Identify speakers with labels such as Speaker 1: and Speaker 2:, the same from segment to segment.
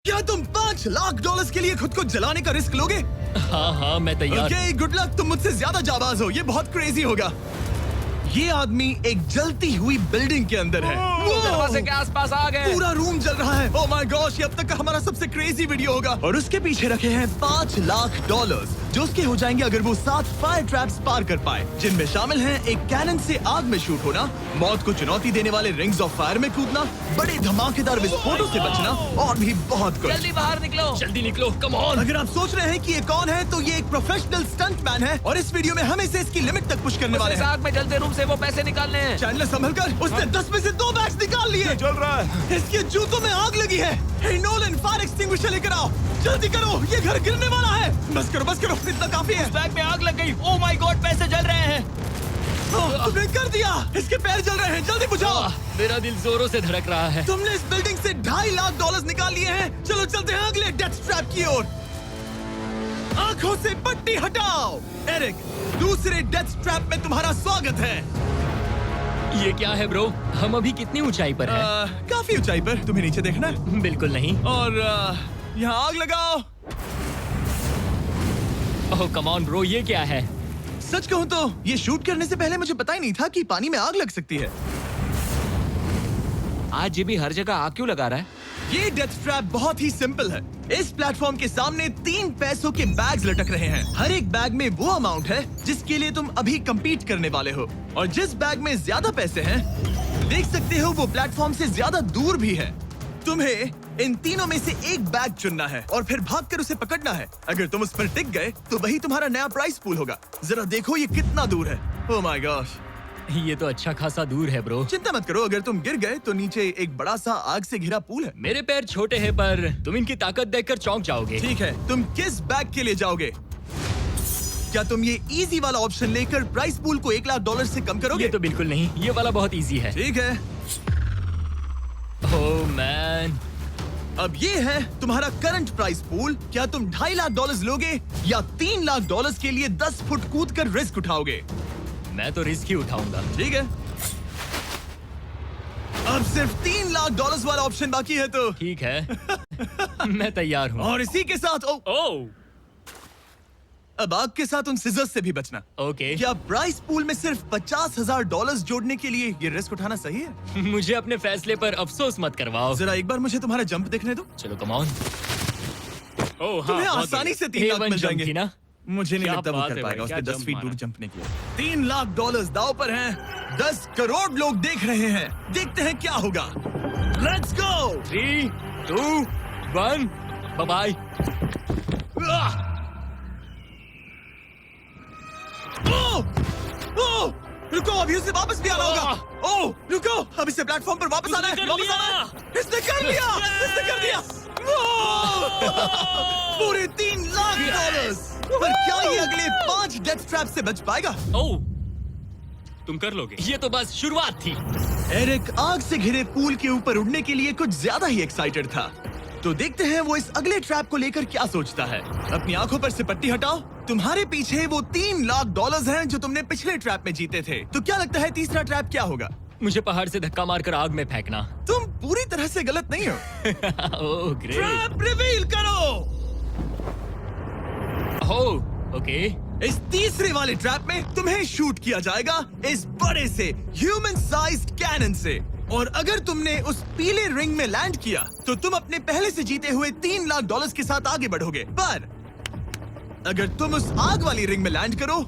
Speaker 1: क्या तुम $5 लाख के लिए खुद को जलाने का रिस्क लोगे?
Speaker 2: हाँ मैं तैयार।
Speaker 1: Okay, good luck. तुम मुझसे ज्यादा जाबाज हो, ये बहुत क्रेजी होगा। ये आदमी एक जलती हुई बिल्डिंग के अंदर है।
Speaker 3: दरवाजे के आसपास आ गए।
Speaker 1: पूरा रूम जल रहा है। ओह माय गॉश, ये अब तक का हमारा सबसे क्रेजी वीडियो होगा। और उसके पीछे रखे हैं $5 लाख, जो उसके हो जाएंगे अगर वो 7 फायर ट्रैप्स पार कर पाए, जिनमें शामिल हैं एक कैनन से आग में शूट होना, मौत को चुनौती देने वाले रिंग्स ऑफ फायर में कूदना, बड़े धमाकेदार विस्फोटों से बचना और भी बहुत कुछ।
Speaker 3: जल्दी बाहर निकलो।
Speaker 2: जल्दी निकलो, कम ऑन।
Speaker 1: अगर आप सोच रहे हैं कि ये कौन है, तो ये एक प्रोफेशनल स्टंट मैन है और इस वीडियो में हम इसे इसकी लिमिट तक पुश करने वाले
Speaker 3: इस
Speaker 1: हैं।
Speaker 3: आग में जलते रूम से वो पैसे निकालने हैं।
Speaker 1: चैनल संभल कर, उसने 10 में से 2 बैग्स निकाल लिए।
Speaker 4: चल रहा है।
Speaker 1: इसके जूतों में आग लगी है। हे नोलन, फायर एक्सटिंग्विशर लेकर आओ, जल्दी करो, ये घर गिरने वाला है। बस करो, इतना काफी है।
Speaker 3: बैग में आग लग गई। ओह माय गॉड, पैसे जल रहे हैं।
Speaker 1: तुमने कर दिया। इसके पैर जल रहे हैं, जल्दी बुझाओ।
Speaker 2: मेरा दिल जोरों से धड़क रहा है।
Speaker 1: तुमने इस बिल्डिंग से $2.5 लाख निकाल लिए हैं। चलो चलते हैं अगले डेथ ट्रैप की ओर। आंखों से पट्टी हटाओ। एरिक, दूसरे डेथ ट्रैप में तुम्हारा स्वागत है।
Speaker 2: ये क्या है ब्रो? हम अभी कितनी ऊंचाई पर हैं?
Speaker 1: काफी ऊंचाई पर। तुम्हें नीचे देखना है?
Speaker 2: बिल्कुल नहीं।
Speaker 1: और यहाँ आग लगाओ।
Speaker 2: ओह कम ऑन ब्रो, ये क्या है?
Speaker 1: सच कहूँ तो ये शूट करने से पहले मुझे पता ही नहीं था कि पानी में आग लग सकती है।
Speaker 3: आज ये भी हर जगह आग क्यों लगा रहा है?
Speaker 1: ये डेथ ट्रैप बहुत ही सिंपल है। इस प्लेटफॉर्म के सामने 3 पैसों के बैग्स लटक रहे हैं। हर एक बैग में वो अमाउंट है जिसके लिए तुम अभी compete करने वाले हो, और जिस बैग में ज्यादा पैसे हैं, देख सकते हो वो प्लेटफॉर्म से ज्यादा दूर भी है। तुम्हें इन तीनों में से एक बैग चुनना है और फिर भागकर उसे पकड़ना है। अगर तुम उस पर टिक गए तो वही तुम्हारा नया प्राइस पूल होगा। जरा देखो ये कितना दूर है। ओह माय गॉश,
Speaker 2: ये तो अच्छा खासा दूर है ब्रो।
Speaker 1: चिंता मत करो, अगर तुम गिर गए तो नीचे एक बड़ा सा आग से घिरा पूल है।
Speaker 2: मेरे पैर छोटे हैं पर तुम इनकी ताकत देखकर चौंक जाओगे।
Speaker 1: ठीक है, तुम किस बैग के लिए जाओगे? क्या तुम ये इजी वाला ऑप्शन लेकर प्राइस पूल को $1 लाख से कम करोगे?
Speaker 2: ये तो बिल्कुल नहीं, ये वाला बहुत इजी है।
Speaker 1: ठीक है,
Speaker 2: ओह मैन,
Speaker 1: अब ये है तुम्हारा करंट प्राइस पूल। क्या तुम $2.5 लाख लोगे या $3 लाख के लिए 10 फुट कूद कर रिस्क उठाओगे?
Speaker 2: मैं तो रिस्क ही उठाऊंगा।
Speaker 1: ठीक है, अब सिर्फ $3 लाख वाला ऑप्शन बाकी है तो
Speaker 2: ठीक है। मैं तैयार हूँ।
Speaker 1: और इसी के साथ
Speaker 2: ओह
Speaker 1: अब आग के साथ उन सिजर्स से भी बचना।
Speaker 2: ओके।
Speaker 1: क्या प्राइस पूल में सिर्फ $50,000 जोड़ने के लिए ये रिस्क उठाना सही है?
Speaker 2: मुझे अपने फैसले पर अफसोस मत करवाओ।
Speaker 1: जरा एक बार मुझे तुम्हारा जंप देखने दो।
Speaker 2: चलो कम ऑन। ओह
Speaker 1: तुम्हें आसानी से 3 लाख मिल जाएंगे।
Speaker 2: थी ना?
Speaker 1: मुझे नहीं
Speaker 2: क्या
Speaker 1: लगता वो
Speaker 2: बात
Speaker 1: कर
Speaker 2: है
Speaker 1: पाएगा।
Speaker 2: भाई,
Speaker 1: उसके
Speaker 2: क्या
Speaker 1: 10 फीट
Speaker 2: जंप
Speaker 1: दूर
Speaker 2: मारा।
Speaker 1: जंपने के लिए $3 लाख दांव पर हैं। 10 करोड़ लोग देख रहे हैं। देखते हैं क्या होगा। Let's go.
Speaker 2: 3, 2, 1, बाय।
Speaker 1: रुको, अभी उसे वापस भी आना होगा। ओह रुको, अब इसे प्लेटफॉर्म पर वापस आना है।
Speaker 2: उसने कर
Speaker 1: वापस
Speaker 2: लिया।
Speaker 1: आना है। इसने कर लिया। इसने कर दिया। पूरे $3 लाख। पर क्या ये अगले 5 डेथ ट्रैप से बच पाएगा?
Speaker 2: ओह तुम कर लोगे। ये तो बस शुरुआत थी।
Speaker 1: एरिक आग से घिरे पूल के ऊपर उड़ने के लिए कुछ ज्यादा ही एक्साइटेड था। तो देखते हैं वो इस अगले ट्रैप को लेकर क्या सोचता है। अपनी आंखों पर से पट्टी हटाओ। तुम्हारे पीछे वो $3 लाख हैं जो तुमने पिछले ट्रैप में जीते थे। तो क्या लगता है तीसरा ट्रैप क्या होगा?
Speaker 2: मुझे पहाड़ से धक्का मारकर आग में फेंकना।
Speaker 1: तुम पूरी तरह से गलत नहीं हो।
Speaker 2: Oh great.
Speaker 1: ट्रैप रिवील करो।
Speaker 2: Oh okay.
Speaker 1: इस तीसरे वाले ट्रैप में तुम्हें शूट किया जाएगा इस बड़े से ह्यूमन साइज्ड कैनन से, और अगर तुमने उस पीले रिंग में लैंड किया तो तुम अपने पहले से जीते हुए $3 लाख के साथ आगे बढ़ोगे। पर अगर तुम उस आग वाली रिंग में लैंड करो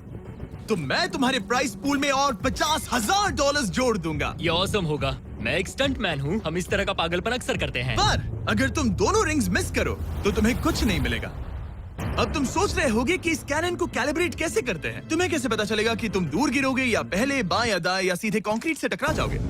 Speaker 1: तो मैं तुम्हारे प्राइस पूल में और $50,000 जोड़ दूंगा।
Speaker 2: ये ऑसम होगा। मैं एक स्टंट मैन हूँ, हम इस तरह का पागलपन अक्सर करते हैं।
Speaker 1: पर अगर तुम दोनों रिंग्स मिस करो तो तुम्हें कुछ नहीं मिलेगा। अब तुम सोच रहे होगे कि इस कैनन को कैलिब्रेट कैसे करते हैं। तुम्हें कैसे पता चलेगा कि तुम दूर गिरोगे या पहले बाएं या दाएं या सीधे कंक्रीट से टकरा जाओगे?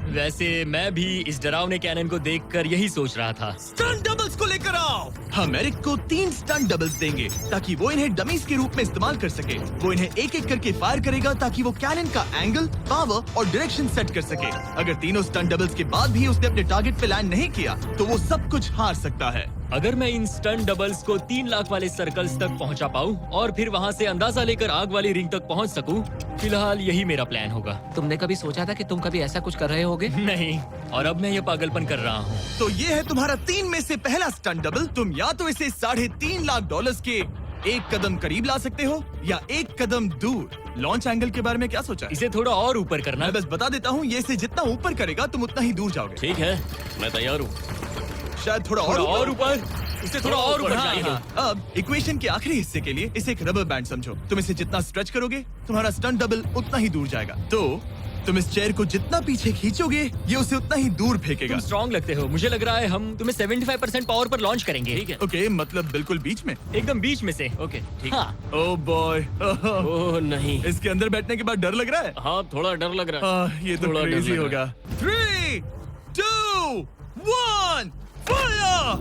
Speaker 2: वैसे मैं भी इस डरावने कैनन को देखकर यही सोच रहा था।
Speaker 1: स्टंट डबल्स को लेकर आओ। हम एरिक को 3 स्टंट डबल्स देंगे ताकि वो इन्हें डमीज के रूप में इस्तेमाल कर सके। वो इन्हें एक एक करके फायर करेगा ताकि वो कैनन का एंगल, पावर और डायरेक्शन सेट कर सके। अगर तीनों स्टंट डबल्स के बाद भी उसने अपने टारगेट पे लैंड नहीं किया तो वो सब कुछ हार सकता है।
Speaker 2: अगर मैं इन स्टंट डबल्स को 3 लाख वाले सर्कल्स तक पहुंचा पाऊं और फिर वहां से अंदाजा लेकर आग वाली रिंग तक पहुंच सकूं, फिलहाल यही मेरा प्लान होगा।
Speaker 3: तुमने कभी सोचा था कि तुम कभी ऐसा कुछ कर रहे होगे?
Speaker 2: नहीं, और अब मैं ये पागलपन कर रहा हूँ।
Speaker 1: तो ये है तुम्हारा 3 में से पहला स्टंट डबल। तुम या तो इसे $3.5 लाख के एक कदम करीब ला सकते हो या एक कदम दूर। लॉन्च एंगल के बारे में क्या सोचा है?
Speaker 2: इसे थोड़ा और ऊपर करना।
Speaker 1: मैं बस बता देता हूँ, ये इसे जितना ऊपर करेगा तुम उतना ही दूर जाओगे।
Speaker 2: ठीक है, मैं तैयार हूँ।
Speaker 1: शायद थोड़ा
Speaker 2: और
Speaker 1: और
Speaker 2: ऊपर, इसे थोड़ा और ऊपर
Speaker 1: हाँ,
Speaker 2: चाहिए।
Speaker 1: हाँ। अब इक्वेशन के आखिरी हिस्से के लिए इसे एक रबर बैंड समझो। तुम इसे जितना स्ट्रेच करोगे तुम्हारा स्टंट डबल उतना ही दूर जाएगा। तो तुम इस चेयर को जितना पीछे खींचोगे ये उसे उतना ही दूर फेंकेगा।
Speaker 2: तुम स्ट्रॉन्ग लगते हो। मुझे लग रहा है हम तुम्हें 75% पावर पर लॉन्च करेंगे। ठीक है,
Speaker 1: ओके, मतलब बिल्कुल बीच में।
Speaker 2: एकदम बीच में से। ओके, ठीक। हाँ।
Speaker 1: ओह बॉय,
Speaker 2: ओह नहीं,
Speaker 1: इसके अंदर बैठने के बाद डर लग रहा है।
Speaker 2: हाँ थोड़ा डर लग रहा है।
Speaker 1: ये तो
Speaker 2: थोड़ा डर
Speaker 1: क्रेजी
Speaker 2: लग
Speaker 1: होगा।
Speaker 2: रहा
Speaker 1: 3, 2, 1, फायर!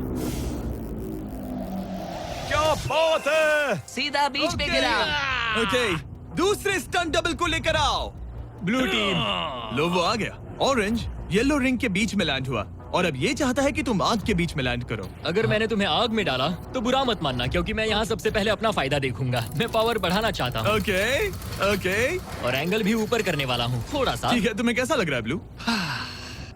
Speaker 4: क्या बात है?
Speaker 3: सीधा बीच में गिरा।
Speaker 1: ओके, दूसरे स्टंट डबल को लेकर आओ।
Speaker 2: Blue team.
Speaker 1: लो वो आ गया। ऑरेंज येलो रिंग के बीच में लैंड हुआ और अब ये चाहता है कि तुम आग के बीच में लैंड करो।
Speaker 2: अगर मैंने तुम्हें आग में डाला तो बुरा मत मानना, क्योंकि मैं यहाँ सबसे पहले अपना फायदा देखूंगा। मैं पावर बढ़ाना चाहता हूँ
Speaker 1: ओके ओके,
Speaker 2: और एंगल भी ऊपर करने वाला हूँ थोड़ा सा।
Speaker 1: ठीक है। तुम्हें कैसा लग रहा है ब्लू?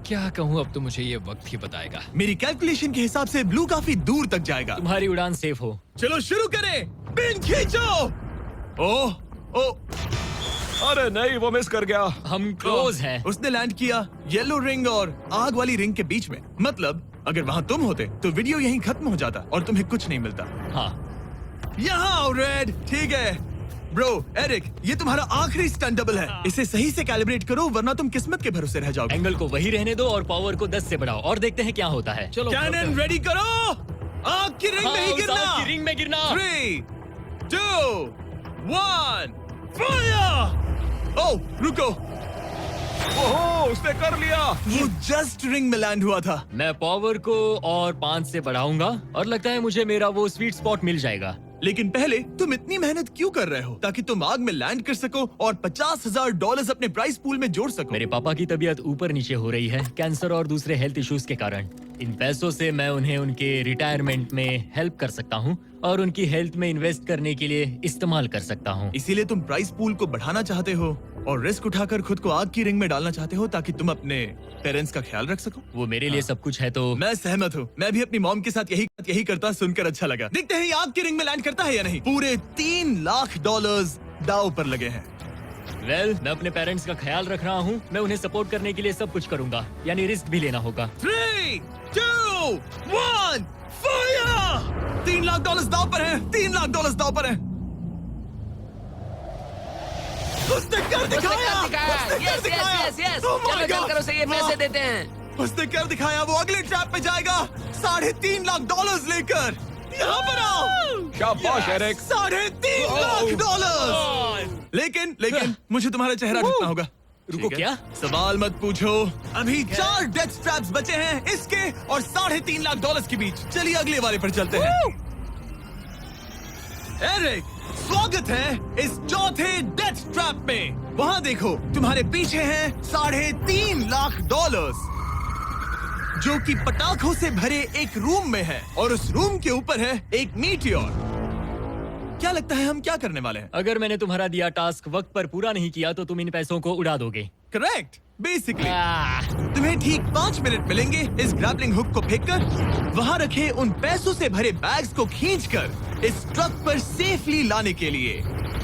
Speaker 5: क्या कहूँ, अब तो मुझे ये वक्त ही बताएगा।
Speaker 1: मेरी कैलकुलेशन के हिसाब से ब्लू काफी दूर तक जाएगा।
Speaker 2: तुम्हारी उड़ान सेफ हो।
Speaker 1: चलो शुरू करें। पिन खींचो। ओह ओह,
Speaker 4: अरे नहीं, वो मिस कर गया।
Speaker 2: हम क्लोज हैं।
Speaker 1: उसने लैंड किया येलो रिंग और आग वाली रिंग के बीच में। मतलब अगर वहाँ तुम होते तो वीडियो यहीं खत्म हो जाता और तुम्हें कुछ नहीं मिलता।
Speaker 2: हाँ,
Speaker 1: यहाँ आओ रेड। ठीक है ब्रो, एरिक, ये तुम्हारा आखिरी स्टंट डबल है। इसे सही से कैलिब्रेट करो वरना तुम किस्मत के भरोसे रह जाओगे।
Speaker 2: एंगल को वही रहने दो और पावर को 10 से बढ़ाओ और देखते हैं क्या होता है। चलो,
Speaker 1: कैनन रेडी करो। आग की रिंग में ही
Speaker 2: हाँ, उस
Speaker 1: गिरना।
Speaker 2: आग की रिंग में गिरना।
Speaker 1: 3, 2, 1, फायर! ओह रुको,
Speaker 4: ओहो, उसने कर लिया।
Speaker 1: वो जस्ट रिंग में लैंड हुआ था।
Speaker 2: मैं पावर को और 5 से बढ़ाऊंगा और लगता है मुझे मेरा वो स्वीट स्पॉट मिल जाएगा।
Speaker 1: लेकिन पहले तुम इतनी मेहनत क्यों कर रहे हो? ताकि तुम आग में लैंड कर सको और $50,000 अपने प्राइस पूल में जोड़ सको।
Speaker 2: मेरे पापा की तबीयत ऊपर नीचे हो रही है, कैंसर और दूसरे हेल्थ इश्यूज के कारण। इन पैसों से मैं उन्हें उनके रिटायरमेंट में हेल्प कर सकता हूँ और उनकी हेल्थ में इन्वेस्ट करने के लिए इस्तेमाल कर सकता हूँ।
Speaker 1: इसीलिए तुम प्राइस पूल को बढ़ाना चाहते हो और रिस्क उठाकर खुद को आग की रिंग में डालना चाहते हो ताकि तुम अपने पेरेंट्स का ख्याल रख सको।
Speaker 2: वो मेरे लिए सब कुछ है तो
Speaker 1: मैं सहमत हूँ। मैं भी अपनी मॉम के साथ यही करता, सुनकर अच्छा लगा। देखते हैं ये आग की रिंग में लैंड करता है या नहीं। पूरे $3 लाख दांव पर लगे हैं।
Speaker 2: मैं अपने पेरेंट्स का ख्याल रख रहा हूँ। मैं उन्हें सपोर्ट करने के लिए सब कुछ करूंगा, यानी रिस्क भी लेना होगा।
Speaker 1: 3, 2, 1, फायर! $3 लाख दांव पर है। $3 लाख दांव पर है। उसने कर दिखाया।
Speaker 3: Yes yes yes yes.
Speaker 1: Oh my
Speaker 3: चलो
Speaker 1: God!
Speaker 3: चल कर उसे ये पैसे देते हैं।
Speaker 1: उसने कर दिखाया। वो अगले ट्रैप में जाएगा $3.5 लाख लेकर। यहाँ पर आओ।
Speaker 4: शाबाश एरिक।
Speaker 1: $3.5 लाख। लेकिन मुझे तुम्हारा चेहरा ढूंढना होगा।
Speaker 2: रुको,
Speaker 1: ठीक है?
Speaker 2: क्या?
Speaker 1: सवाल मत पूछो। अभी 4 डेथ ट्रैप्स बचे हैं, इसके और $3.5 लाख के बीच। चलिए अगले वाले पर चलते हैं। एरिक, स्वागत है इस चौथे डेथ ट्रैप में। वहाँ देखो, तुम्हारे पीछे है $3.5 लाख, जो कि पटाखों से भरे एक रूम में है और उस रूम के ऊपर है एक मीटियोर। क्या लगता है हम क्या करने वाले हैं?
Speaker 2: अगर मैंने तुम्हारा दिया टास्क वक्त पर पूरा नहीं किया तो तुम इन पैसों को उड़ा दोगे।
Speaker 1: करेक्ट। बेसिकली तुम्हें ठीक 5 मिनट मिलेंगे इस ग्रैपलिंग हुक को फेंककर वहाँ रखे उन पैसों से भरे बैग्स को खींचकर इस ट्रक पर सेफली लाने के लिए।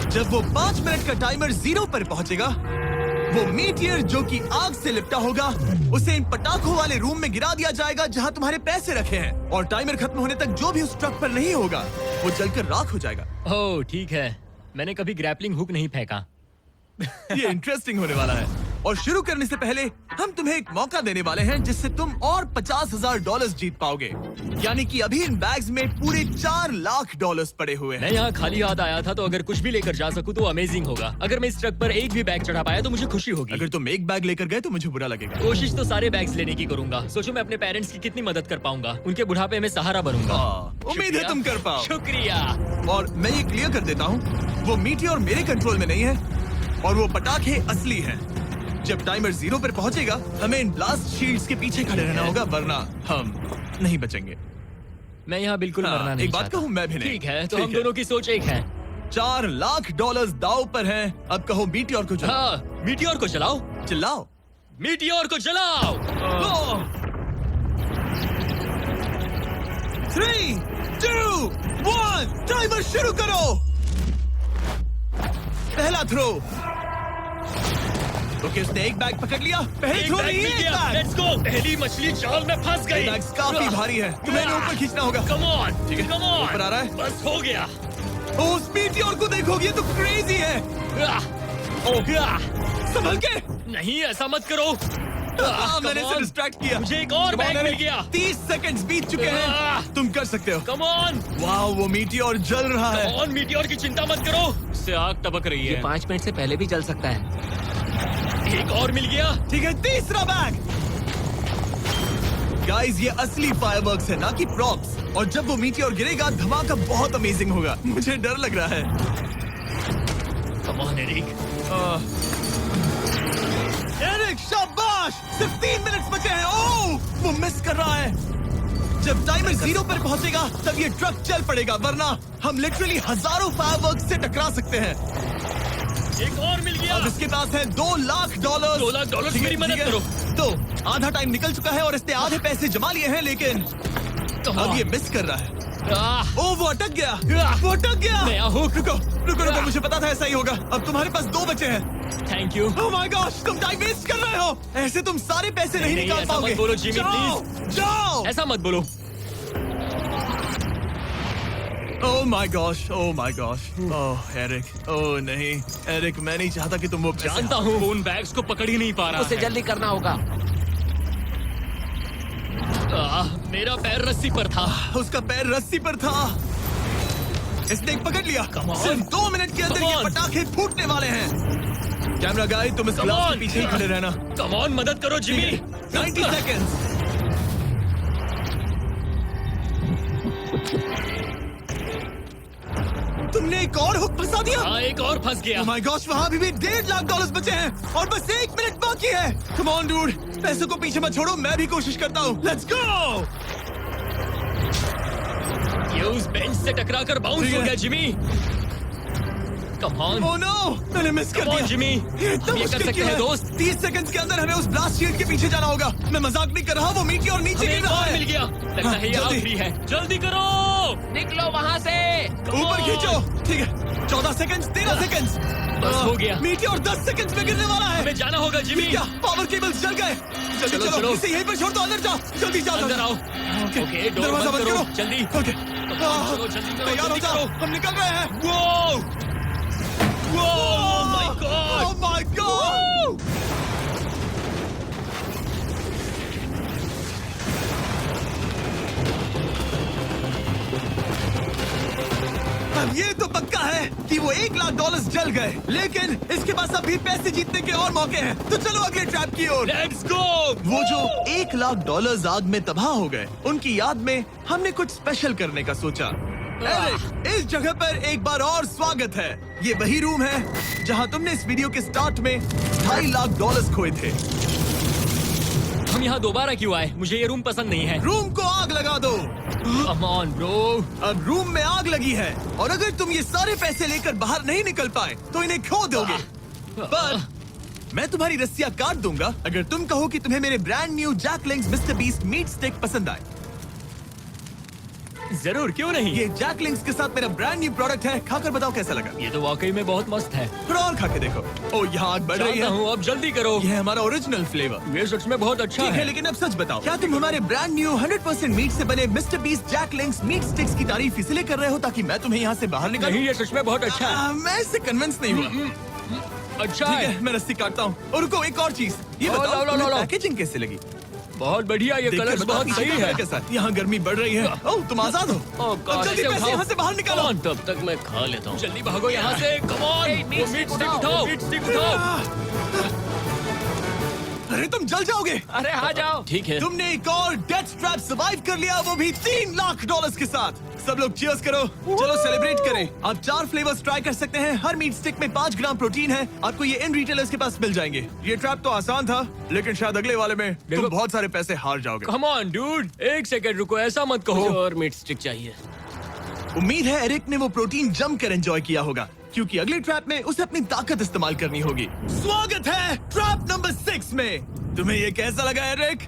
Speaker 1: जब वो 5 मिनट का टाइमर 0 पर पहुँचेगा, वो मीटियर जो कि आग से लिपटा होगा उसे इन पटाखों वाले रूम में गिरा दिया जाएगा जहाँ तुम्हारे पैसे रखे हैं। और टाइमर खत्म होने तक जो भी उस ट्रक पर नहीं होगा वो जलकर राख हो जाएगा।
Speaker 2: ओह ठीक है, मैंने कभी ग्रैपलिंग हुक नहीं फेंका।
Speaker 1: ये इंटरेस्टिंग होने वाला है। और शुरू करने से पहले हम तुम्हें एक मौका देने वाले हैं जिससे तुम और $50,000 जीत पाओगे। यानी कि अभी इन बैग्स में पूरे $4 लाख पड़े हुए
Speaker 2: मैं
Speaker 1: हैं।
Speaker 2: यहाँ खाली हाथ आया था, तो अगर कुछ भी लेकर जा सकूं तो अमेजिंग होगा। अगर मैं इस ट्रक पर एक भी बैग चढ़ा पाया तो मुझे खुशी होगी।
Speaker 1: अगर तुम एक बैग लेकर गए तो मुझे बुरा लगेगा।
Speaker 2: कोशिश तो सारे बैग्स लेने की करूंगा। सोचो मैं अपने पेरेंट्स की कितनी मदद कर पाऊंगा। उनके बुढ़ापे में सहारा बनूंगा।
Speaker 1: उम्मीद है तुम कर पाओ।
Speaker 2: शुक्रिया।
Speaker 1: और मैं ये क्लियर कर देता हूँ, वो मीटियोर मेरे कंट्रोल में नहीं है और वो पटाखे असली हैं। जब टाइमर 0 पर पहुंचेगा हमें इन ब्लास्ट शील्ड्स के पीछे खड़े रहना होगा, वरना हम नहीं बचेंगे।
Speaker 2: मैं यहाँ बिल्कुल
Speaker 1: हाँ,
Speaker 2: मरना नहीं
Speaker 1: एक बात
Speaker 2: चाहता।
Speaker 1: कहूँ, मैं भी नहीं।
Speaker 2: ठीक है, तो
Speaker 1: ठीक
Speaker 2: हम
Speaker 1: है।
Speaker 2: दोनों की सोच एक है।
Speaker 1: $4 लाख दाव पर हैं। अब कहो मीटियोर को चलाओ।
Speaker 2: हाँ, मीटियोर को चलाओ।
Speaker 1: चिल्लाओ।
Speaker 2: मीटियोर को चलाओ।
Speaker 1: 3, 2, 1 टाइमर शुरू करो। पहला थ्रो। ओके, उसने एक बैग पकड़ लिया। पहले
Speaker 2: एक
Speaker 1: थ्रो
Speaker 2: बैग
Speaker 1: नहीं,
Speaker 2: मिल
Speaker 1: एक
Speaker 2: गया।
Speaker 1: बैग।
Speaker 2: Let's go. पहली मछली जाल में फंस गई।
Speaker 1: बैग्स काफी भारी है, तुम्हें इन्हें ऊपर खींचना होगा।
Speaker 2: कम ऑन,
Speaker 1: ठीक है,
Speaker 2: कम ऑन।
Speaker 1: ऊपर आ रहा है।
Speaker 2: बस हो गया।
Speaker 1: उस मीटियोर को देखोगे तो क्रेजी है। संभल के।
Speaker 2: नहीं, ऐसा मत करो।
Speaker 1: मैंने इसे डिस्ट्रैक्ट किया।
Speaker 2: मुझे एक और बैग मिल गया।
Speaker 1: 30 सेकंड्स बीत चुके हैं। तुम कर सकते हो।
Speaker 2: कम ऑन,
Speaker 1: वाह, वो मीटियोर जल रहा है।
Speaker 2: Come on. मीटियोर की चिंता मत करो। इससे आग टपक रही
Speaker 3: ये
Speaker 2: है।
Speaker 3: 5 मिनट से पहले भी जल सकता है।
Speaker 2: एक और मिल गया।
Speaker 1: ठीक है, तीसरा बैग। गाइस, ये असली फायरवर्क्स है, ना कि प्रॉप्स। और जब वो मीटियोर गिरेगा, धमाका बहुत अमेजिंग होगा। मुझे डर लग रहा है।
Speaker 2: Come on Eric.
Speaker 1: एरिक, शाबाश! सिर्फ 3 मिनट बचे हैं। ओह, वो मिस कर रहा है। जब टाइमर 0 पर पहुंचेगा, तब ये ट्रक चल पड़ेगा, वरना हम लिटरली हजारों फायरवर्क्स से टकरा सकते हैं।
Speaker 2: एक और मिल गया।
Speaker 1: अब इसके पास है $2 लाख।
Speaker 2: $2 लाख
Speaker 1: ठीक है,
Speaker 2: मेरी मदद
Speaker 1: ठीक है।
Speaker 2: करो।
Speaker 1: तो आधा टाइम निकल चुका है और इसने आधे पैसे जमा लिए हैं, लेकिन अब ये मिस कर रहा है। ओह, वो अटक गया। वो अटक गया।
Speaker 2: नया हुक।
Speaker 1: रुको रुको रुको, मुझे पता था ऐसा ही होगा। अब तुम्हारे पास 2 बचे हैं।
Speaker 2: Thank you.
Speaker 1: Oh my gosh, तुम टाइम वेस्ट कर रहे हो। ऐसे तुम सारे पैसे नहीं
Speaker 2: नहीं,
Speaker 1: निकाल
Speaker 2: ऐसा
Speaker 1: पाओगे।
Speaker 2: मत बोलो, जिमी,
Speaker 1: जाओ, जाओ।
Speaker 2: ऐसा मत बोलो।
Speaker 1: Oh my gosh, oh my gosh. Oh Eric, oh नहीं एरिक, मैं नहीं चाहता कि तुम वो पैसे
Speaker 2: जानता हूँ, उन बैग्स को पकड़ ही नहीं पा रहा
Speaker 3: उसे
Speaker 2: है।
Speaker 3: जल्दी करना होगा।
Speaker 2: मेरा पैर रस्सी पर था।
Speaker 1: उसका पैर रस्सी पर था। इसने एक पकड़ लिया।
Speaker 2: Come on.
Speaker 1: सिर्फ 2 मिनट के अंदर
Speaker 2: Come
Speaker 1: ये
Speaker 2: on.
Speaker 1: पटाखे फूटने वाले हैं। कैमरा गाय, तुम इस
Speaker 2: Come
Speaker 1: ग्लास के
Speaker 2: on.
Speaker 1: पीछे ही खड़े रहना।
Speaker 2: कम ऑन, मदद करो जिमी।
Speaker 1: 90 सेकेंड्स। तुमने एक और हुक फंसा दिया।
Speaker 2: हाँ, एक और फंस गया।
Speaker 1: Oh my gosh, वहाँ अभी भी $1.5 लाख बचे हैं और बस 1 मिनट बाकी है। Come on, dude, पैसों को पीछे मत छोड़ो, मैं भी कोशिश करता हूँ। Let's go!
Speaker 2: ये उस बेंच से टकराकर बाउंस
Speaker 1: ठीक
Speaker 2: हो
Speaker 1: है।
Speaker 2: गया Jimmy. Come on.
Speaker 1: Oh no, मैंने मिस कर
Speaker 2: Come on,
Speaker 1: दिया।
Speaker 2: जिमी।
Speaker 1: ये इतना
Speaker 2: हम ये कर
Speaker 1: मुश्किल
Speaker 2: सकते
Speaker 1: क्यों
Speaker 2: हैं,
Speaker 1: है?
Speaker 2: दोस्त।
Speaker 1: 30 सेकंड्स के अंदर हमें उस ब्लास्ट शील्ड के पीछे जाना होगा। मैं मजाक नहीं कर रहा, वो मीटी और नीचे
Speaker 2: हमें
Speaker 1: गिर
Speaker 2: एक
Speaker 1: रहा
Speaker 2: और
Speaker 1: है।
Speaker 2: मिल गया। लगता है ये
Speaker 1: जल्दी।
Speaker 2: आखिरी है। जल्दी करो।
Speaker 3: निकलो वहाँ से।
Speaker 2: Come
Speaker 1: ऊपर
Speaker 2: on.
Speaker 1: खींचो। ठीक है, 14 सेकंड्स, 13 सेकंड्स।
Speaker 2: बस हो गया।
Speaker 1: मीटी और 10 सेकंड्स में गिरने वाला है।
Speaker 2: हमें जाना होगा जिमी।
Speaker 1: क्या पावर केबल्स जल गए? जल्दी
Speaker 2: चलो,
Speaker 1: चलो,
Speaker 2: चलो।
Speaker 1: इसे यहीं पर छोड़ दो, अंदर जाओ। जल्दी जाओ,
Speaker 2: अंदर आओ।
Speaker 1: ओके,
Speaker 2: ओके, डोर
Speaker 1: दरवाजा
Speaker 2: बंद
Speaker 1: बंद
Speaker 2: करो।
Speaker 1: करो।
Speaker 2: जल्दी।
Speaker 1: ओके,
Speaker 2: चलो, जल्दी करो,
Speaker 1: तैयार हो
Speaker 2: जल्दी
Speaker 1: जाओ,
Speaker 2: करो।
Speaker 1: हम निकल रहे हैं।
Speaker 2: वो Oh my God!
Speaker 1: Oh my God! अब ये तो पक्का है कि वो $1 लाख जल गए, लेकिन इसके पास अभी पैसे जीतने के और मौके हैं। तो चलो अगले ट्रैप की ओर।
Speaker 2: Let's go!
Speaker 1: वो जो $1 लाख आग में तबाह हो गए, उनकी याद में हमने कुछ स्पेशल करने का सोचा। एरिक, इस जगह पर एक बार और स्वागत है। ये वही रूम है जहां तुमने इस वीडियो के स्टार्ट में $2.5 लाख खोए थे।
Speaker 2: हम यहाँ दोबारा क्यों आए? मुझे ये रूम पसंद नहीं है।
Speaker 1: रूम को आग लगा दो।
Speaker 2: Come on, bro.
Speaker 1: अब रूम में आग लगी है और अगर तुम ये सारे पैसे लेकर बाहर नहीं निकल पाए तो इन्हें खो दोगे। पर मैं तुम्हारी रस्सियां काट दूंगा अगर तुम कहो कि तुम्हें मेरे brand new Jack Links Mister Beast meat stick पसंद आए।
Speaker 2: जरूर, क्यों नहीं?
Speaker 1: ये जैक लिंक्स के साथ मेरा ब्रांड न्यू प्रोडक्ट है, खाकर बताओ कैसा लगा।
Speaker 2: ये तो वाकई में बहुत मस्त है।
Speaker 1: थोड़ा और खा के देखो। ओ, यहाँ आग बढ़ रही
Speaker 2: जानता
Speaker 1: है।
Speaker 2: हूँ, अब जल्दी करो।
Speaker 1: ये है हमारा ओरिजिनल फ्लेवर।
Speaker 2: ये सच में बहुत अच्छा
Speaker 1: ठीक है,
Speaker 2: है।
Speaker 1: लेकिन अब सच बताओ, क्या तुम हमारे ब्रांड न्यू 100% मीट से बने Mister Beast Jack Links meat sticks की तारीफ इसलिए कर रहे हो ताकि मैं तुम्हें यहाँ से बाहर निकालूं?
Speaker 2: नहीं, ये सच में बहुत अच्छा है।
Speaker 1: मैं इससे कन्विंस नहीं हुआ।
Speaker 2: अच्छा
Speaker 1: ठीक
Speaker 2: है।
Speaker 1: है, मैं रस्सी काटता हूँ। और रुको, एक और चीज, ये
Speaker 2: लो,
Speaker 1: बताओ
Speaker 2: लो,
Speaker 1: तुम्हें
Speaker 2: लो।
Speaker 1: पैकेजिंग कैसे लगी?
Speaker 2: बहुत बढ़िया, ये
Speaker 1: देखकर
Speaker 2: कलर्स
Speaker 1: बताओ
Speaker 2: बहुत
Speaker 1: पीछे
Speaker 2: सही
Speaker 1: कैमरा
Speaker 2: है।
Speaker 1: के साथ। यहाँ गर्मी बढ़ रही है। ओह, तुम आजाद हो।
Speaker 2: Oh
Speaker 1: अब
Speaker 2: God,
Speaker 1: जल्दी
Speaker 2: ऐसे
Speaker 1: पैसे
Speaker 2: उठाओ।
Speaker 1: यहाँ से बाहर निकालो।
Speaker 2: Come on, तब तक मैं खा लेता हूँ। जल्दी भागो यहाँ से। Come on,
Speaker 3: Hey,
Speaker 2: वो
Speaker 3: meat
Speaker 2: मीट
Speaker 3: stick
Speaker 2: स्टिक
Speaker 3: उठाओ।
Speaker 2: उठाओ। मीट स्टिक उठाओ।
Speaker 1: अरे तुम जल जाओगे।
Speaker 3: अरे आ जाओ।
Speaker 2: ठीक है।
Speaker 1: तुमने एक और डेथ ट्रैप सर्वाइव कर लिया, वो भी $3 लाख के साथ। सब लोग चीयर्स करो। चलो सेलिब्रेट करें। आप 4 फ्लेवर्स ट्राई कर सकते हैं। हर मीट स्टिक में 5 ग्राम प्रोटीन है। आपको ये इन रिटेलर्स के पास मिल जाएंगे। ये ट्रैप तो आसान था, लेकिन शायद अगले वाले में तुम
Speaker 2: देखो-
Speaker 1: बहुत सारे पैसे हार जाओगे।
Speaker 2: कम ऑन डूड, एक सेकंड रुको, ऐसा मत कहो।
Speaker 3: और मीट स्टिक चाहिए।
Speaker 1: उम्मीद है एरिक ने वो प्रोटीन जमकर एंजॉय किया होगा, क्योंकि अगले ट्रैप में उसे अपनी ताकत इस्तेमाल करनी होगी। स्वागत है ट्रैप नंबर 6 में। तुम्हें ये कैसा लगा एरिक?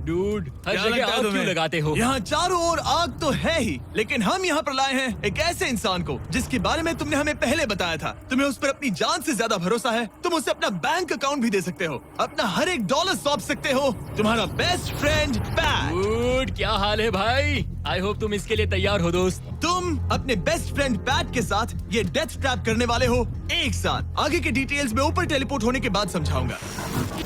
Speaker 2: डूड, हर
Speaker 1: क्या
Speaker 2: जगह
Speaker 1: लगता है
Speaker 2: आग क्यों
Speaker 1: तुम्हें?
Speaker 2: लगाते हो?
Speaker 1: यहाँ चारों ओर आग तो है ही, लेकिन हम यहाँ पर लाए हैं एक ऐसे इंसान को जिसके बारे में तुमने हमें पहले बताया था। तुम्हें उस पर अपनी जान से ज्यादा भरोसा है। तुम उसे अपना बैंक अकाउंट भी दे सकते हो, अपना हर एक डॉलर सौंप सकते हो। तुम्हारा बेस्ट फ्रेंड पैट।
Speaker 2: डूड, क्या हाल है भाई? आई होप तुम इसके लिए तैयार हो दोस्त।
Speaker 1: तुम अपने बेस्ट फ्रेंड पैट के साथ ये डेथ ट्रैप करने वाले हो एक साथ। आगे के डिटेल्स में ऊपर टेलीपोर्ट होने के बाद समझाऊंगा।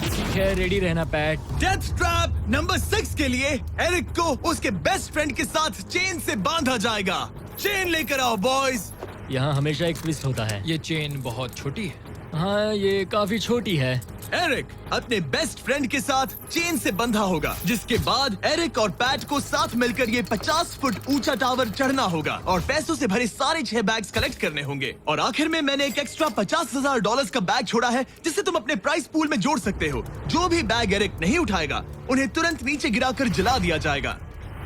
Speaker 2: ठीक है, रेडी रहना पैट।
Speaker 1: डेथ ट्रैप नंबर 6 के लिए एरिक को उसके बेस्ट फ्रेंड के साथ चेन से बांधा जाएगा। चेन लेकर आओ बॉयज।
Speaker 2: यहाँ हमेशा एक ट्विस्ट होता है।
Speaker 5: ये चेन बहुत छोटी है।
Speaker 2: हाँ, ये काफी छोटी है।
Speaker 1: एरिक अपने बेस्ट फ्रेंड के साथ चेन से बंधा होगा, जिसके बाद एरिक और पैट को साथ मिलकर ये 50 फुट ऊंचा टावर चढ़ना होगा और पैसों से भरे सारे 6 बैग्स कलेक्ट करने होंगे। और आखिर में मैंने एक एक्स्ट्रा $50,000 का बैग छोड़ा है, जिसे तुम अपने प्राइस पूल में जोड़ सकते हो। जो भी बैग एरिक नहीं उठाएगा, उन्हें तुरंत नीचे गिराकर जला दिया जाएगा।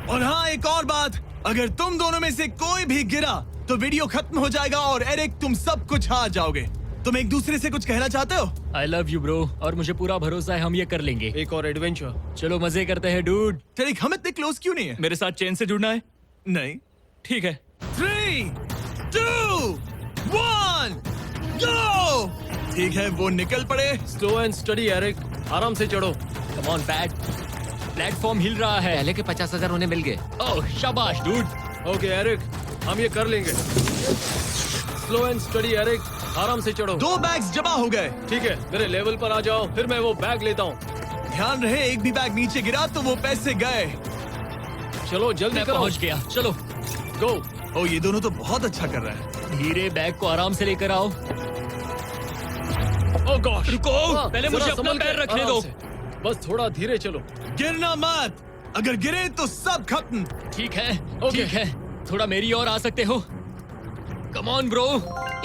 Speaker 1: और हाँ, एक और बात, अगर तुम दोनों में से कोई भी गिरा तो वीडियो खत्म हो जाएगा और एरिक तुम सब कुछ हार जाओगे। तुम एक दूसरे से कुछ कहना चाहते हो?
Speaker 2: आई लव यू ब्रो, और मुझे पूरा भरोसा है हम ये कर लेंगे।
Speaker 5: एक और एडवेंचर।
Speaker 2: चलो मजे करते हैं डूड।
Speaker 1: टेरिक, हम इतने क्लोज क्यों नहीं है?
Speaker 2: मेरे साथ चेन से जुड़ना है?
Speaker 1: नहीं।
Speaker 2: ठीक है।
Speaker 1: 3, 2, 1, go! ठीक है, वो निकल पड़े।
Speaker 5: स्लो एंड स्टडी एरिक, आराम से चढ़ो।
Speaker 2: कम ऑन पैट, प्लेटफॉर्म हिल रहा है।
Speaker 3: पहले के 50,000 उन्हें मिल गए।
Speaker 2: ओह शाबाश डूड।
Speaker 5: ओके एरिक, हम ये कर लेंगे। स्लो एंड स्टडी एरिक, आराम से चढ़ो।
Speaker 1: 2 बैग्स जमा हो गए।
Speaker 5: ठीक है, मेरे लेवल पर आ जाओ, फिर मैं वो बैग लेता हूँ।
Speaker 1: ध्यान रहे, एक भी बैग नीचे गिरा तो वो पैसे गए।
Speaker 5: चलो जल्दी
Speaker 2: मैं
Speaker 5: करो।
Speaker 2: पहुंच गया, चलो।
Speaker 5: गो।
Speaker 1: ओ, ये दोनों तो बहुत अच्छा कर रहे हैं।
Speaker 2: धीरे बैग को आराम से लेकर आओ।
Speaker 5: ओह गॉश,
Speaker 2: रुको, पहले मुझे अपना पैर रखने दो।
Speaker 5: बस थोड़ा धीरे चलो।
Speaker 1: गिरना मत, अगर गिरे तो सब खत्म।
Speaker 2: ठीक है,
Speaker 5: ओके।
Speaker 2: ठीक है, थोड़ा मेरी ओर आ सकते हो? कम ऑन ब्रो,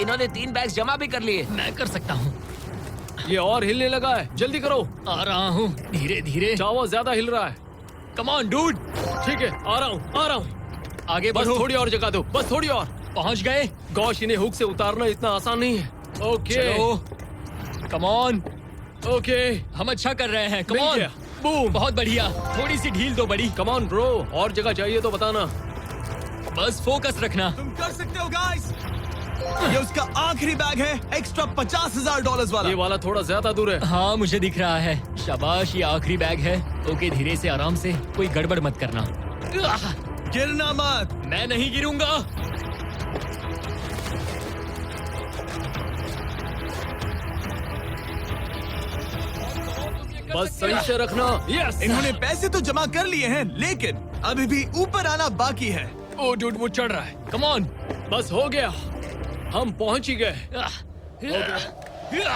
Speaker 3: इन्होंने 3 बैग्स जमा भी कर लिए।
Speaker 2: मैं कर सकता हूँ।
Speaker 5: ये और हिलने लगा है, जल्दी करो।
Speaker 2: आ रहा हूँ, धीरे धीरे।
Speaker 5: टावर ज्यादा हिल रहा है।
Speaker 2: कम ऑन डूड,
Speaker 5: ठीक है, आ रहा हूँ, आ रहा हूँ।
Speaker 2: आगे
Speaker 5: बस
Speaker 2: बढ़ो।
Speaker 5: थोड़ी और जगह दो, बस थोड़ी और।
Speaker 2: पहुँच गए।
Speaker 5: गॉश, इन्हें हुक से उतारना इतना आसान नहीं है। ओके
Speaker 2: चलो, कम ऑन,
Speaker 5: ओके,
Speaker 2: हम अच्छा कर रहे हैं। कम
Speaker 5: मिल
Speaker 2: ऑन,
Speaker 5: गया। बूम।
Speaker 2: बहुत बढ़िया। थोड़ी सी ढील दो बड़ी।
Speaker 5: कम ऑन ब्रो, और जगह चाहिए तो बताना।
Speaker 2: बस फोकस रखना।
Speaker 1: तुम कर सकते हो गाइस। ये उसका आखिरी बैग है, एक्स्ट्रा $50,000 वाला।
Speaker 5: ये वाला थोड़ा ज्यादा दूर है।
Speaker 2: हाँ, मुझे दिख रहा है। शाबाश, ये आखिरी बैग है। ओके, धीरे से, आराम से, कोई गड़बड़ मत करना।
Speaker 1: गिरना मत।
Speaker 2: मैं नहीं गिरूंगा।
Speaker 5: बस सही से रखना। यस।
Speaker 1: इन्होंने पैसे तो जमा कर लिए हैं, लेकिन अभी भी ऊपर आना बाकी है।
Speaker 5: ओ डूड, वो चढ़ रहा है।
Speaker 2: Come on.
Speaker 5: बस हो गया, हम पहुंच ही गए।
Speaker 3: Oh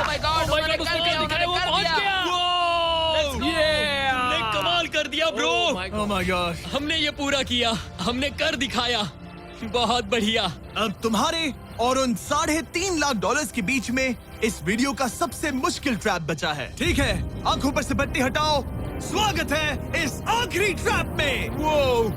Speaker 3: my God, उन्होंने कर लिया, उन्होंने कर दिया।
Speaker 2: हमने कमाल कर दिया ब्रो।
Speaker 1: Oh my God.
Speaker 2: हमने ये पूरा किया, हमने कर दिखाया। बहुत बढ़िया।
Speaker 1: अब तुम्हारे और उन $3.5 लाख के बीच में इस वीडियो का सबसे मुश्किल ट्रैप बचा है। ठीक है, आंखों पर से पट्टी हटाओ। स्वागत है इस आखिरी ट्रैप में।
Speaker 2: वो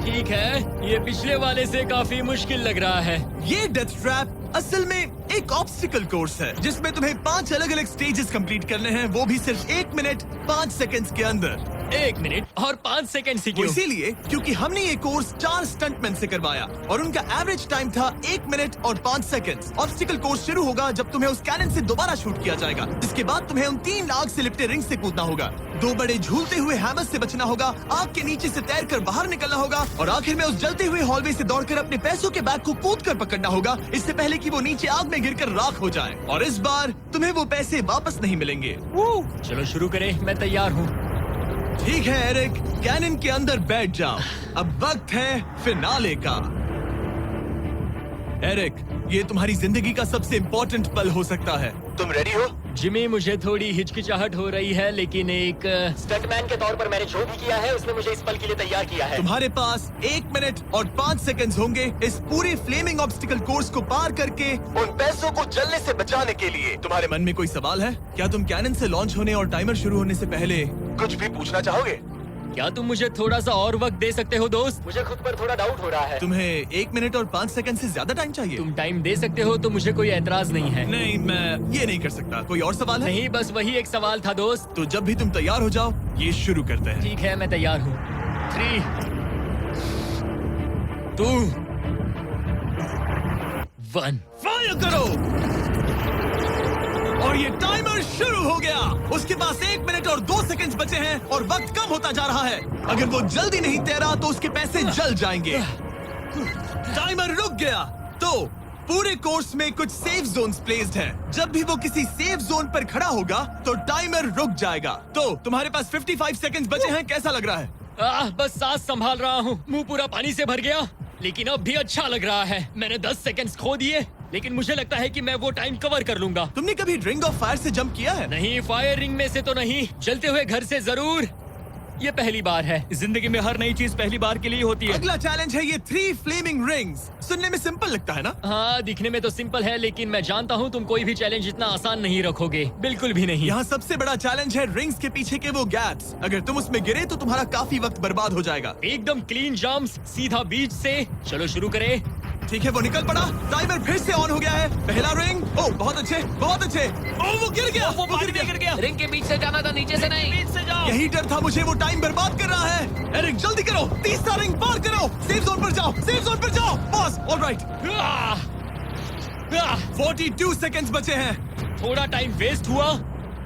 Speaker 2: ठीक है, ये पिछले वाले से काफी मुश्किल लग रहा है।
Speaker 1: ये डेथ ट्रैप असल में एक ऑब्स्टिकल कोर्स है, जिसमें तुम्हें 5 अलग अलग स्टेजेस कंप्लीट करने हैं, वो भी सिर्फ 1 मिनट 5 सेकंड्स के अंदर।
Speaker 2: 1 मिनट और 5 सेकंड
Speaker 1: वो
Speaker 2: सीखिए।
Speaker 1: इसीलिए क्योंकि हमने ये कोर्स 4 स्टंटमैन से करवाया और उनका एवरेज टाइम था 1 मिनट और 5 सेकंड्स। ऑब्स्टिकल कोर्स शुरू होगा जब तुम्हें उस कैनन से दोबारा शूट किया जाएगा, जिसके बाद तुम्हें उन 3 आग से लिपटे रिंग से कूदना होगा, 2 बड़े झूलते हुए हैमर से बचना होगा, आग के नीचे से तैरकर बाहर निकलना होगा और आखिर में उस जलते हुए हॉलवे से दौड़कर अपने पैसों के बैग को कूदकर पकड़ना होगा, इससे पहले कि वो नीचे आग में गिरकर राख हो जाए। और इस बार तुम्हें वो पैसे वापस नहीं मिलेंगे।
Speaker 2: चलो शुरू करें, मैं तैयार हूँ।
Speaker 1: ठीक है एरिक, कैनन के अंदर बैठ जाओ। अब वक्त है फिनाले का। एरिक, ये तुम्हारी जिंदगी का सबसे इम्पोर्टेंट पल हो सकता है। तुम रेडी हो?
Speaker 2: जिमी, मुझे थोड़ी हिचकिचाहट हो रही है, लेकिन एक स्टंटमैन के तौर पर मैंने जो भी किया है उसने मुझे इस पल के लिए तैयार किया है।
Speaker 1: तुम्हारे पास 1 मिनट और 5 सेकंड्स होंगे इस पूरी फ्लेमिंग ऑब्स्टिकल कोर्स को पार करके उन पैसों को जलने से बचाने के लिए। तुम्हारे मन में कोई सवाल है? क्या तुम कैनन से लॉन्च होने और टाइमर शुरू होने से पहले कुछ भी पूछना चाहोगे?
Speaker 2: क्या तुम मुझे थोड़ा सा और वक्त दे सकते हो दोस्त? मुझे खुद पर थोड़ा डाउट हो रहा है।
Speaker 1: तुम्हें 1 मिनट और 5 सेकंड से ज्यादा टाइम चाहिए?
Speaker 2: तुम टाइम दे सकते हो तो मुझे कोई एतराज नहीं है।
Speaker 1: नहीं, मैं ये नहीं कर सकता। कोई और सवाल है?
Speaker 2: नहीं, बस वही एक सवाल था दोस्त।
Speaker 1: तो जब भी तुम तैयार हो जाओ, ये शुरू करते हैं।
Speaker 2: ठीक है, मैं तैयार हूँ। 3, 2, 1।
Speaker 1: फायर करो! और ये टाइमर शुरू हो गया। उसके पास 1 मिनट और 2 सेकंड्स बचे हैं और वक्त कम होता जा रहा है। अगर वो जल्दी नहीं तैरा तो उसके पैसे जल जाएंगे। टाइमर रुक गया। तो पूरे कोर्स में कुछ सेफ जोन्स प्लेस्ड हैं। जब भी वो किसी सेफ जोन पर खड़ा होगा तो टाइमर रुक जाएगा। तो तुम्हारे पास 55 सेकंड्स बचे हैं। कैसा लग रहा है?
Speaker 2: बस सांस संभाल रहा हूँ। मुंह पूरा पानी से भर गया, लेकिन अब भी अच्छा लग रहा है। मैंने 10 सेकंड्स खो दिए, लेकिन मुझे लगता है कि मैं वो टाइम कवर कर लूंगा।
Speaker 1: तुमने कभी रिंग ऑफ फायर से जंप किया है?
Speaker 2: नहीं, फायर रिंग में से तो नहीं, जलते हुए घर से जरूर। ये पहली बार है।
Speaker 4: जिंदगी में हर नई चीज पहली बार के लिए होती है।
Speaker 1: अगला चैलेंज है ये 3 फ्लेमिंग रिंग्स। सुनने में सिंपल लगता है ना?
Speaker 2: हाँ, दिखने में तो सिंपल है, लेकिन मैं जानता हूँ तुम कोई भी चैलेंज इतना आसान नहीं रखोगे। बिल्कुल भी नहीं।
Speaker 1: यहाँ सबसे बड़ा चैलेंज है रिंग्स के पीछे के वो गैप्स। अगर तुम उसमें गिरे तो तुम्हारा काफी वक्त बर्बाद हो जाएगा।
Speaker 2: एकदम क्लीन जंप्स, सीधा बीच से। चलो शुरू करें।
Speaker 1: ठीक है, वो निकल पड़ा। टाइमर फिर से ऑन हो गया है। पहला रिंग। ओह, बहुत अच्छे, बहुत अच्छे। ओह, वो गिर गया। वो गिर गया।
Speaker 3: रिंग के बीच से जाना था, नीचे से नहीं। बीच से जाओ।
Speaker 1: यही डर था मुझे, वो टाइम बर्बाद कर रहा है। एरिक, जल्दी करो। तीसरा रिंग पार करो। सेफ जोन पर जाओ, सेफ जोन पर जाओ। Boss, alright. 42 सेकंड्स बचे हैं।
Speaker 2: थोड़ा टाइम वेस्ट हुआ,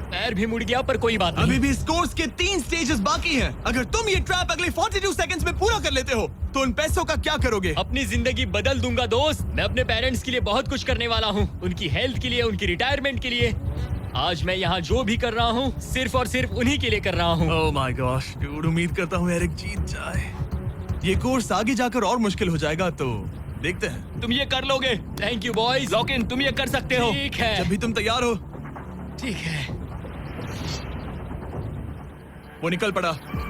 Speaker 2: पैर भी मुड़ गया, पर कोई बात नहीं।
Speaker 1: अभी भी इस कोर्स के 3 स्टेजेस बाकी हैं। अगर तुम ये ट्रैप अगले 42 सेकंड्स में पूरा कर लेते हो तो उन पैसों का क्या करोगे?
Speaker 2: अपनी जिंदगी बदल दूंगा दोस्त। मैं अपने पेरेंट्स के लिए बहुत कुछ करने वाला हूँ, उनकी हेल्थ के लिए, उनकी रिटायरमेंट के लिए। आज मैं यहाँ जो भी कर रहा हूँ सिर्फ और सिर्फ उन्हीं के लिए कर रहा हूँ।
Speaker 1: ओह माय गॉश, डूड, उम्मीद करता हूँ एरिक जीत जाए। ये कोर्स आगे जाकर और मुश्किल हो जाएगा, तो देखते हैं।
Speaker 4: तुम ये कर लोगे।
Speaker 2: Thank you boys.
Speaker 4: Lock in, तुम ये कर सकते हो।
Speaker 2: ठीक है,
Speaker 1: जब भी तुम तैयार हो।
Speaker 2: ठीक है।
Speaker 1: वो निकल पड़ा।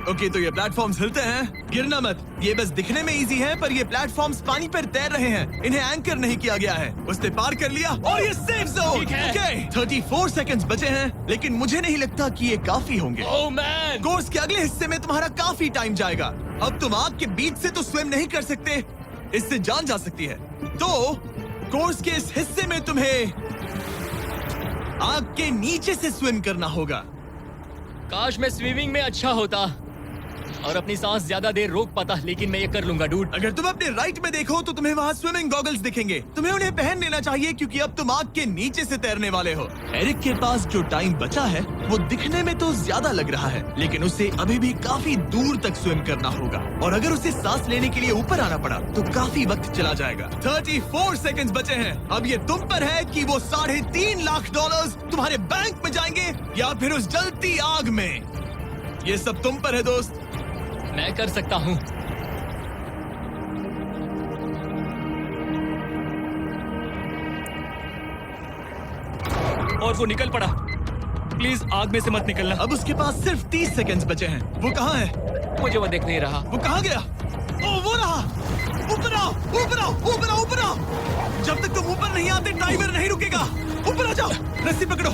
Speaker 1: ओके, तो ये प्लेटफॉर्म्स हिलते हैं। गिरना मत। ये बस दिखने में इजी है, पर ये प्लेटफॉर्म्स पानी पर तैर रहे हैं। इन्हें एंकर नहीं किया गया है। उसने पार कर लिया और ये सेफ जोन।
Speaker 2: ठीक है।
Speaker 1: ओके, 34 सेकंड्स बचे हैं, लेकिन मुझे नहीं लगता कि ये काफी होंगे।
Speaker 2: ओह मैन,
Speaker 1: कोर्स के अगले हिस्से में तुम्हारा काफी टाइम जाएगा। अब तुम आग के बीच से तो स्विम नहीं कर सकते, इससे जान जा सकती है। तो कोर्स के इस हिस्से में तुम्हें आग के नीचे से स्विम करना होगा।
Speaker 2: काश मैं स्विमिंग में अच्छा होता और अपनी सांस ज्यादा देर रोक पाता, लेकिन मैं ये कर लूंगा डूड।
Speaker 1: अगर तुम अपने राइट में देखो तो तुम्हें वहाँ स्विमिंग गॉगल्स दिखेंगे। तुम्हें उन्हें पहन लेना चाहिए, क्योंकि अब तुम आग के नीचे से तैरने वाले हो। एरिक के पास जो टाइम बचा है वो दिखने में तो ज्यादा लग रहा है, लेकिन उसे अभी भी काफी दूर तक स्विम करना होगा। और अगर उसे सांस लेने के लिए ऊपर आना पड़ा तो काफी वक्त चला जाएगा। 34 सेकंड्स बचे हैं। अब ये तुम पर है कि वो $3.5 लाख तुम्हारे बैंक में जाएंगे या फिर उस जलती आग में। ये सब तुम पर है दोस्त।
Speaker 2: मैं कर सकता हूँ।
Speaker 4: और वो निकल पड़ा। प्लीज आग में से मत निकलना।
Speaker 1: अब उसके पास सिर्फ 30 सेकंड्स बचे हैं। वो कहाँ है?
Speaker 3: मुझे वो दिख नहीं रहा।
Speaker 1: वो कहाँ गया? ओ, वो रहा। ऊपर आओ, ऊपर आओ, ऊपर आओ, ऊपर आओ। जब तक तुम ऊपर नहीं आते टाइमर नहीं रुकेगा। ऊपर आ जाओ, रस्सी पकड़ो।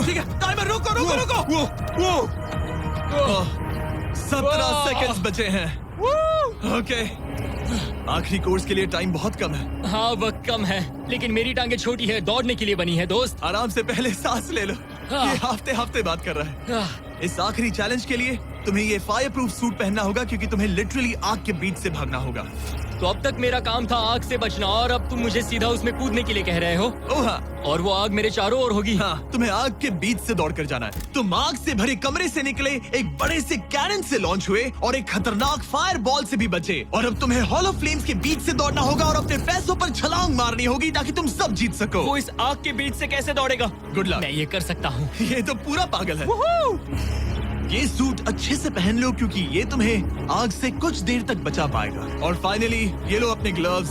Speaker 1: ठीक है, टाइमर रोको, रोको, रोको। वो 17 सेकंड्स बचे हैं। ओके, आखिरी कोर्स के लिए टाइम बहुत कम है।
Speaker 2: हाँ, वक्त कम है, लेकिन मेरी टांगे छोटी है, दौड़ने के लिए बनी है दोस्त।
Speaker 1: आराम से पहले सांस ले लो। ये हफ्ते हफ्ते बात कर रहा है। इस आखिरी चैलेंज के लिए तुम्हें ये फायर प्रूफ सूट पहनना होगा, क्योंकि तुम्हें लिटरली आग के बीच से भागना होगा।
Speaker 2: तो अब तक मेरा काम था आग से बचना, और अब तुम मुझे सीधा उसमें कूदने के लिए कह रहे हो।
Speaker 1: ओह हाँ,
Speaker 2: और वो आग मेरे चारों ओर होगी।
Speaker 1: हाँ, तुम्हें आग के बीच से दौड़कर जाना है। तुम आग से भरे कमरे से निकले, एक बड़े से कैनन से लॉन्च हुए और एक खतरनाक फायर बॉल से भी बचे। और अब तुम्हें हॉलो फ्लेम्स के बीच से दौड़ना होगा और अपने पैसों पर छलांग मारनी होगी ताकि तुम सब जीत सको।
Speaker 4: वो इस आग के बीच से कैसे दौड़ेगा?
Speaker 1: Good luck.
Speaker 2: मैं ये कर सकता हूँ।
Speaker 1: ये तो पूरा पागल है। ये सूट अच्छे से पहन लो, क्योंकि ये तुम्हें आग से कुछ देर तक बचा पाएगा। और फाइनली ये लो अपने ग्लव्स।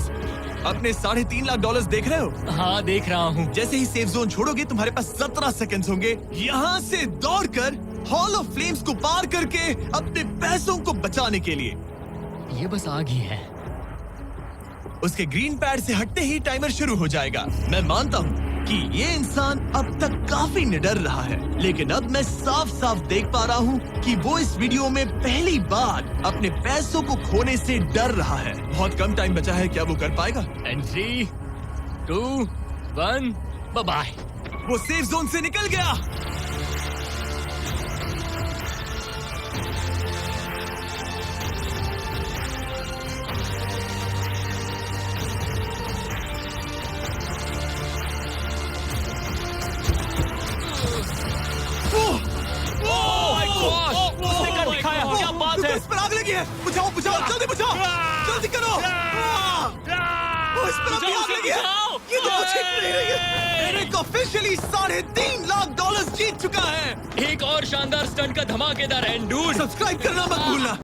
Speaker 1: अपने $3.5 लाख देख रहे हो?
Speaker 2: हाँ, देख रहा हूँ।
Speaker 1: जैसे ही सेफ जोन छोड़ोगे तुम्हारे पास 17 सेकंड्स होंगे यहाँ से दौड़कर हॉल ऑफ फ्लेम्स को पार करके अपने पैसों को बचाने के लिए।
Speaker 2: ये बस आग ही है।
Speaker 1: उसके ग्रीन पैड से हटते ही टाइमर शुरू हो जाएगा। मैं मानता हूँ कि ये इंसान अब तक काफी निडर रहा है, लेकिन अब मैं साफ साफ देख पा रहा हूँ कि वो इस वीडियो में पहली बार अपने पैसों को खोने से डर रहा है। बहुत कम टाइम बचा है, क्या वो कर पाएगा?
Speaker 2: And 3, 2, 1, bye.
Speaker 1: वो सेफ जोन से निकल गया।
Speaker 4: उसने कर दिखाया। क्या बात है?
Speaker 1: इस पर आग लगी है। बुझाओ बुझाओ, जल्दी बुझाओ, जल्दी करो। इस पर आग लगी है। ये तो कुछ हिट नहीं रही है। एरिक ऑफिशियली $3.5 लाख जीत चुका है।
Speaker 2: एक और शानदार स्टंट का धमाकेदार एंड डूड।
Speaker 1: सब्सक्राइब करना मत भूलना।